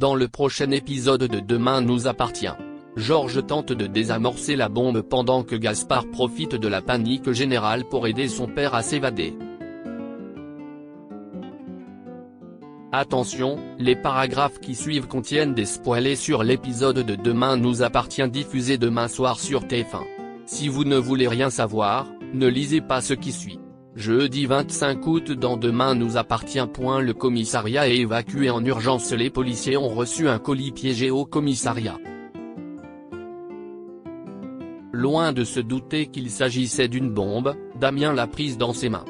Dans le prochain épisode de Demain nous appartient, Georges tente de désamorcer la bombe pendant que Gaspard profite de la panique générale pour aider son père à s'évader. Attention, les paragraphes qui suivent contiennent des spoilers sur l'épisode de Demain nous appartient diffusé demain soir sur TF1. Si vous ne voulez rien savoir, ne lisez pas ce qui suit. Jeudi 25 août dans Demain nous appartient. Le commissariat est évacué en urgence. Les policiers ont reçu un colis piégé au commissariat. Loin de se douter qu'il s'agissait d'une bombe, Damien l'a prise dans ses mains.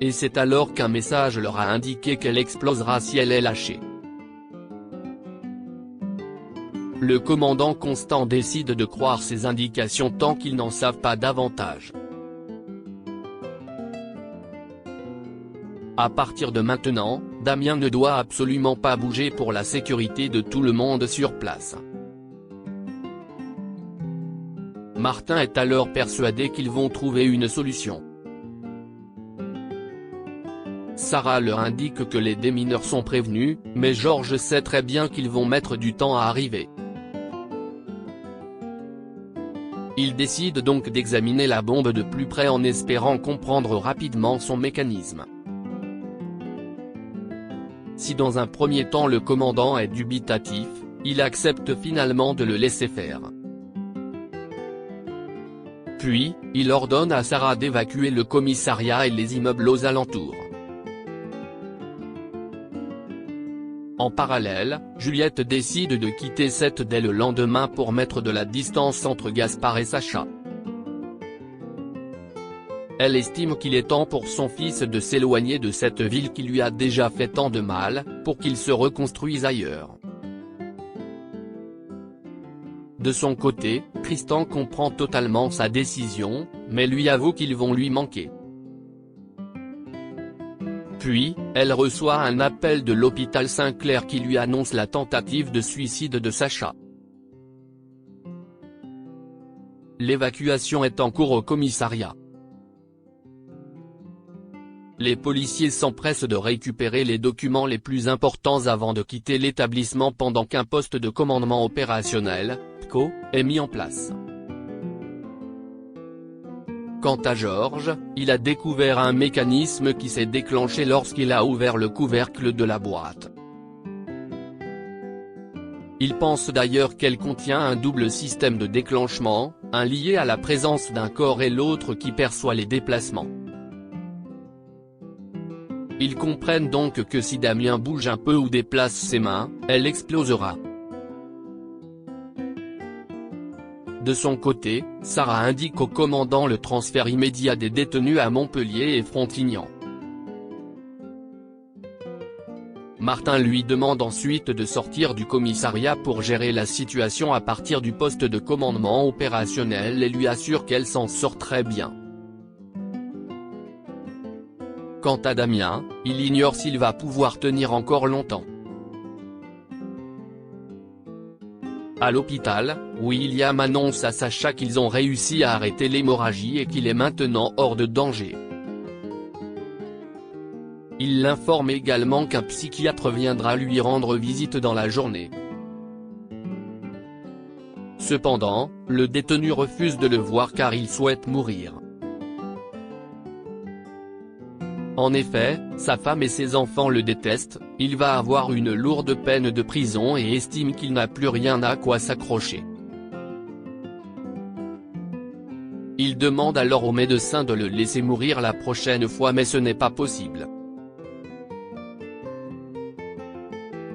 Et c'est alors qu'un message leur a indiqué qu'elle explosera si elle est lâchée. Le commandant Constant décide de croire ces indications tant qu'ils n'en savent pas davantage. À partir de maintenant, Damien ne doit absolument pas bouger pour la sécurité de tout le monde sur place. Martin est alors persuadé qu'ils vont trouver une solution. Sarah leur indique que les démineurs sont prévenus, mais Georges sait très bien qu'ils vont mettre du temps à arriver. Il décide donc d'examiner la bombe de plus près en espérant comprendre rapidement son mécanisme. Si dans un premier temps le commandant est dubitatif, il accepte finalement de le laisser faire. Puis, il ordonne à Sarah d'évacuer le commissariat et les immeubles aux alentours. En parallèle, Juliette décide de quitter Sète dès le lendemain pour mettre de la distance entre Gaspard et Sacha. Elle estime qu'il est temps pour son fils de s'éloigner de cette ville qui lui a déjà fait tant de mal, pour qu'il se reconstruise ailleurs. De son côté, Tristan comprend totalement sa décision, mais lui avoue qu'ils vont lui manquer. Puis, elle reçoit un appel de l'hôpital Saint-Clair qui lui annonce la tentative de suicide de Sacha. L'évacuation est en cours au commissariat. Les policiers s'empressent de récupérer les documents les plus importants avant de quitter l'établissement pendant qu'un poste de commandement opérationnel, PCO, est mis en place. Quant à Georges, il a découvert un mécanisme qui s'est déclenché lorsqu'il a ouvert le couvercle de la boîte. Il pense d'ailleurs qu'elle contient un double système de déclenchement, un lié à la présence d'un corps et l'autre qui perçoit les déplacements. Ils comprennent donc que si Damien bouge un peu ou déplace ses mains, elle explosera. De son côté, Sarah indique au commandant le transfert immédiat des détenus à Montpellier et Frontignan. Martin lui demande ensuite de sortir du commissariat pour gérer la situation à partir du poste de commandement opérationnel et lui assure qu'elle s'en sort très bien. Quant à Damien, il ignore s'il va pouvoir tenir encore longtemps. À l'hôpital, William annonce à Sacha qu'ils ont réussi à arrêter l'hémorragie et qu'il est maintenant hors de danger. Il l'informe également qu'un psychiatre viendra lui rendre visite dans la journée. Cependant, le détenu refuse de le voir car il souhaite mourir. En effet, sa femme et ses enfants le détestent, il va avoir une lourde peine de prison et estime qu'il n'a plus rien à quoi s'accrocher. Il demande alors au médecin de le laisser mourir la prochaine fois mais ce n'est pas possible.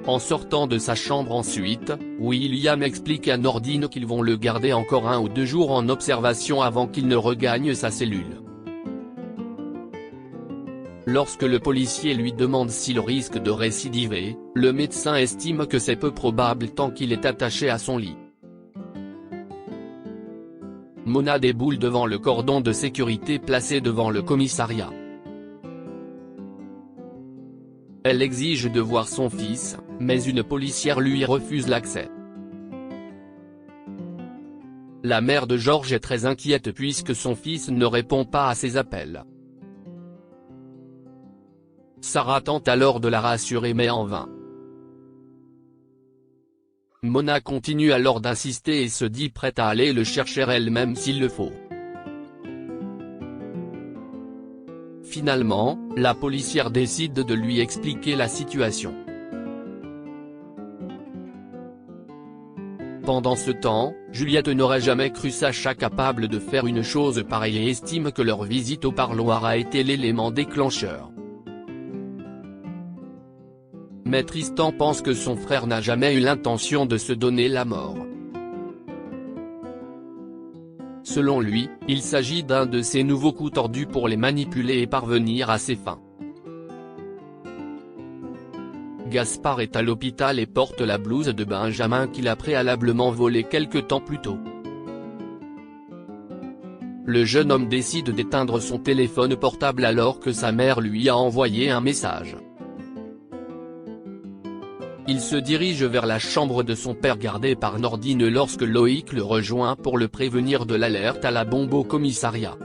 En sortant de sa chambre ensuite, William explique à Nordine qu'ils vont le garder encore 1 ou 2 jours en observation avant qu'il ne regagne sa cellule. Lorsque le policier lui demande s'il risque de récidiver, le médecin estime que c'est peu probable tant qu'il est attaché à son lit. Mona déboule devant le cordon de sécurité placé devant le commissariat. Elle exige de voir son fils, mais une policière lui refuse l'accès. La mère de Georges est très inquiète puisque son fils ne répond pas à ses appels. Sarah tente alors de la rassurer mais en vain. Mona continue alors d'insister et se dit prête à aller le chercher elle-même s'il le faut. Finalement, la policière décide de lui expliquer la situation. Pendant ce temps, Juliette n'aurait jamais cru Sacha capable de faire une chose pareille et estime que leur visite au parloir a été l'élément déclencheur. Mais Tristan pense que son frère n'a jamais eu l'intention de se donner la mort. Selon lui, il s'agit d'un de ces nouveaux coups tordus pour les manipuler et parvenir à ses fins. Gaspard est à l'hôpital et porte la blouse de Benjamin qu'il a préalablement volée quelque temps plus tôt. Le jeune homme décide d'éteindre son téléphone portable alors que sa mère lui a envoyé un message. Il se dirige vers la chambre de son père gardée par Nordine lorsque Loïc le rejoint pour le prévenir de l'alerte à la bombe au commissariat.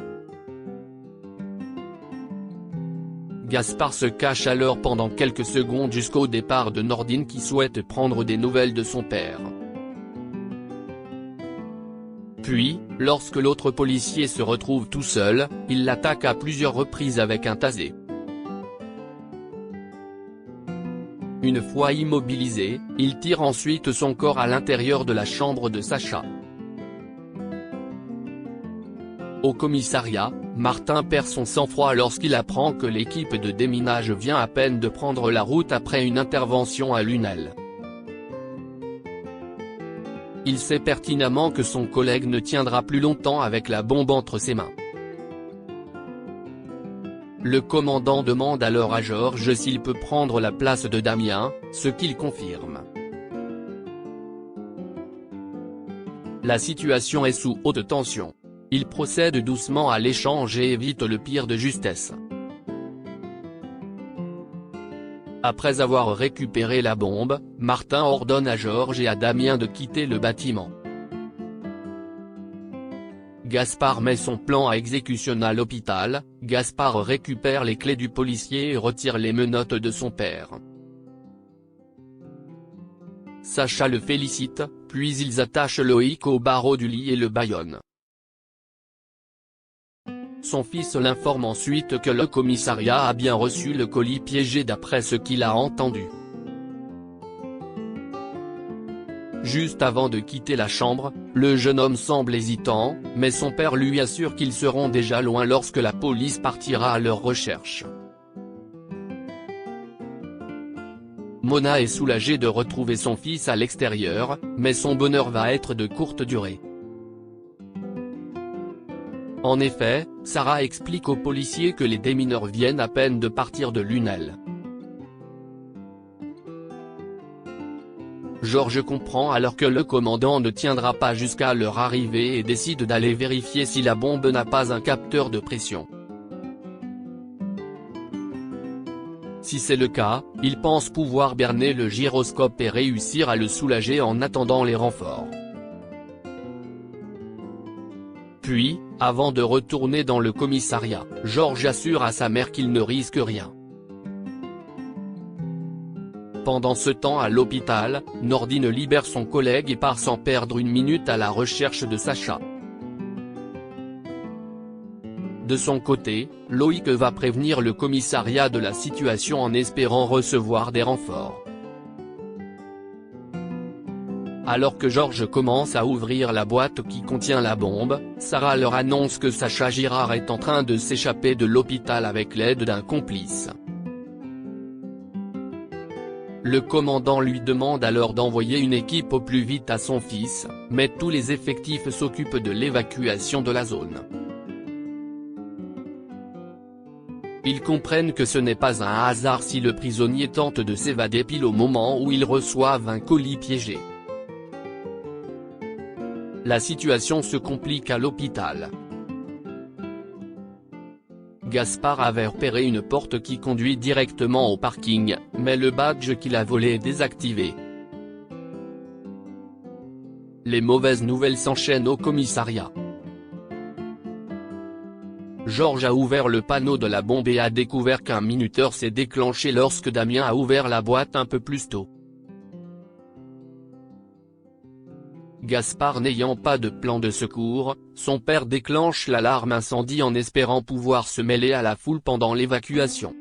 Gaspard se cache alors pendant quelques secondes jusqu'au départ de Nordine qui souhaite prendre des nouvelles de son père. Puis, lorsque l'autre policier se retrouve tout seul, il l'attaque à plusieurs reprises avec un taser. Une fois immobilisé, il tire ensuite son corps à l'intérieur de la chambre de Sacha. Au commissariat, Martin perd son sang-froid lorsqu'il apprend que l'équipe de déminage vient à peine de prendre la route après une intervention à Lunel. Il sait pertinemment que son collègue ne tiendra plus longtemps avec la bombe entre ses mains. Le commandant demande alors à Georges s'il peut prendre la place de Damien, ce qu'il confirme. La situation est sous haute tension. Il procède doucement à l'échange et évite le pire de justesse. Après avoir récupéré la bombe, Martin ordonne à Georges et à Damien de quitter le bâtiment. Gaspard met son plan à exécution à l'hôpital. Gaspard récupère les clés du policier et retire les menottes de son père. Sacha le félicite, puis ils attachent Loïc au barreau du lit et le bâillonnent. Son fils l'informe ensuite que le commissariat a bien reçu le colis piégé d'après ce qu'il a entendu. Juste avant de quitter la chambre, le jeune homme semble hésitant, mais son père lui assure qu'ils seront déjà loin lorsque la police partira à leur recherche. Mona est soulagée de retrouver son fils à l'extérieur, mais son bonheur va être de courte durée. En effet, Sarah explique aux policiers que les démineurs viennent à peine de partir de Lunel. Georges comprend alors que le commandant ne tiendra pas jusqu'à leur arrivée et décide d'aller vérifier si la bombe n'a pas un capteur de pression. Si c'est le cas, il pense pouvoir berner le gyroscope et réussir à le soulager en attendant les renforts. Puis, avant de retourner dans le commissariat, Georges assure à sa mère qu'il ne risque rien. Pendant ce temps à l'hôpital, Nordine libère son collègue et part sans perdre une minute à la recherche de Sacha. De son côté, Loïc va prévenir le commissariat de la situation en espérant recevoir des renforts. Alors que Georges commence à ouvrir la boîte qui contient la bombe, Sarah leur annonce que Sacha Girard est en train de s'échapper de l'hôpital avec l'aide d'un complice. Le commandant lui demande alors d'envoyer une équipe au plus vite à son fils, mais tous les effectifs s'occupent de l'évacuation de la zone. Ils comprennent que ce n'est pas un hasard si le prisonnier tente de s'évader pile au moment où ils reçoivent un colis piégé. La situation se complique à l'hôpital. Gaspard avait repéré une porte qui conduit directement au parking, mais le badge qu'il a volé est désactivé. Les mauvaises nouvelles s'enchaînent au commissariat. Georges a ouvert le panneau de la bombe et a découvert qu'un minuteur s'est déclenché lorsque Damien a ouvert la boîte un peu plus tôt. Gaspard n'ayant pas de plan de secours, son père déclenche l'alarme incendie en espérant pouvoir se mêler à la foule pendant l'évacuation.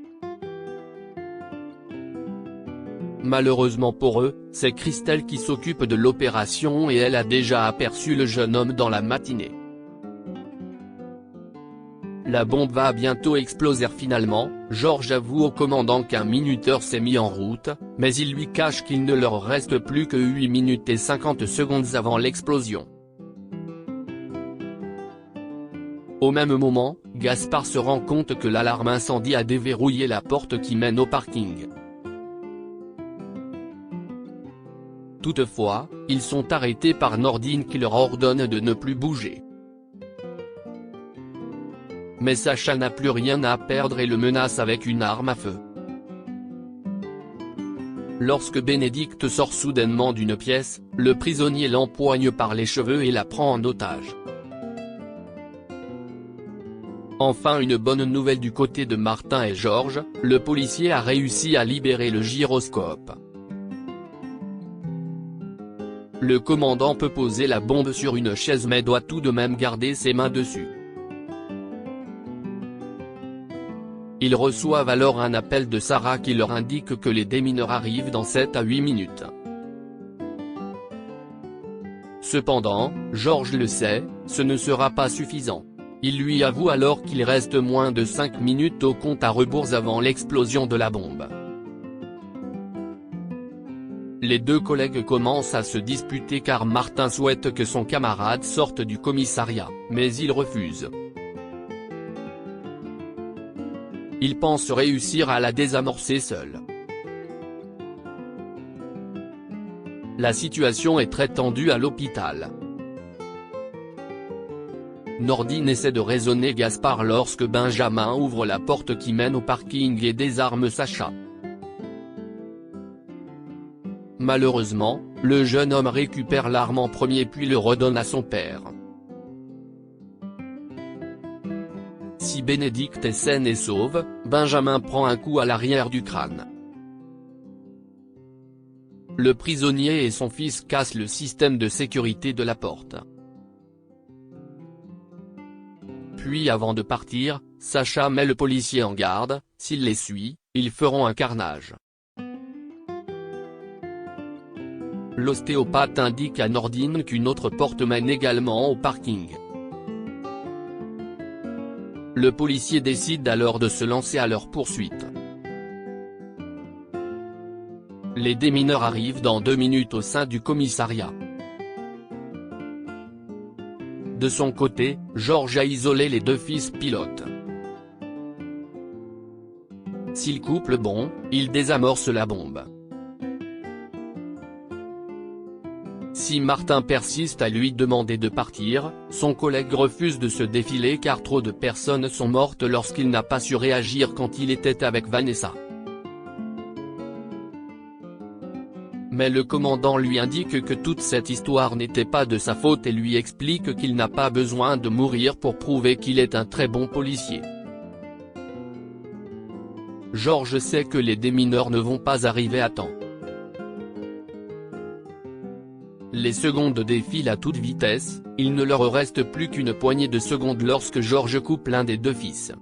Malheureusement pour eux, c'est Christelle qui s'occupe de l'opération et elle a déjà aperçu le jeune homme dans la matinée. La bombe va bientôt exploser finalement. Georges avoue au commandant qu'un minuteur s'est mis en route, mais il lui cache qu'il ne leur reste plus que 8 minutes et 50 secondes avant l'explosion. Au même moment, Gaspard se rend compte que l'alarme incendie a déverrouillé la porte qui mène au parking. Toutefois, ils sont arrêtés par Nordine qui leur ordonne de ne plus bouger. Mais Sacha n'a plus rien à perdre et le menace avec une arme à feu. Lorsque Bénédicte sort soudainement d'une pièce, le prisonnier l'empoigne par les cheveux et la prend en otage. Enfin, une bonne nouvelle du côté de Martin et Georges, le policier a réussi à libérer le gyroscope. Le commandant peut poser la bombe sur une chaise mais doit tout de même garder ses mains dessus. Ils reçoivent alors un appel de Sarah qui leur indique que les démineurs arrivent dans 7 à 8 minutes. Cependant, Georges le sait, ce ne sera pas suffisant. Il lui avoue alors qu'il reste moins de 5 minutes au compte à rebours avant l'explosion de la bombe. Les deux collègues commencent à se disputer car Martin souhaite que son camarade sorte du commissariat, mais il refuse. Il pense réussir à la désamorcer seul. La situation est très tendue à l'hôpital. Nordine essaie de raisonner Gaspard lorsque Benjamin ouvre la porte qui mène au parking et désarme Sacha. Malheureusement, le jeune homme récupère l'arme en premier puis le redonne à son père. Si Bénédicte est saine et sauve, Benjamin prend un coup à l'arrière du crâne. Le prisonnier et son fils cassent le système de sécurité de la porte. Puis avant de partir, Sacha met le policier en garde, s'il les suit, ils feront un carnage. L'ostéopathe indique à Nordine qu'une autre porte mène également au parking. Le policier décide alors de se lancer à leur poursuite. Les démineurs arrivent dans 2 minutes au sein du commissariat. De son côté, Georges a isolé les deux fils pilotes. S'il coupe le bon, il désamorce la bombe. Si Martin persiste à lui demander de partir, son collègue refuse de se défiler car trop de personnes sont mortes lorsqu'il n'a pas su réagir quand il était avec Vanessa. Mais le commandant lui indique que toute cette histoire n'était pas de sa faute et lui explique qu'il n'a pas besoin de mourir pour prouver qu'il est un très bon policier. Georges sait que les démineurs ne vont pas arriver à temps. Les secondes défilent à toute vitesse, il ne leur reste plus qu'une poignée de secondes lorsque Georges coupe l'un des deux fils.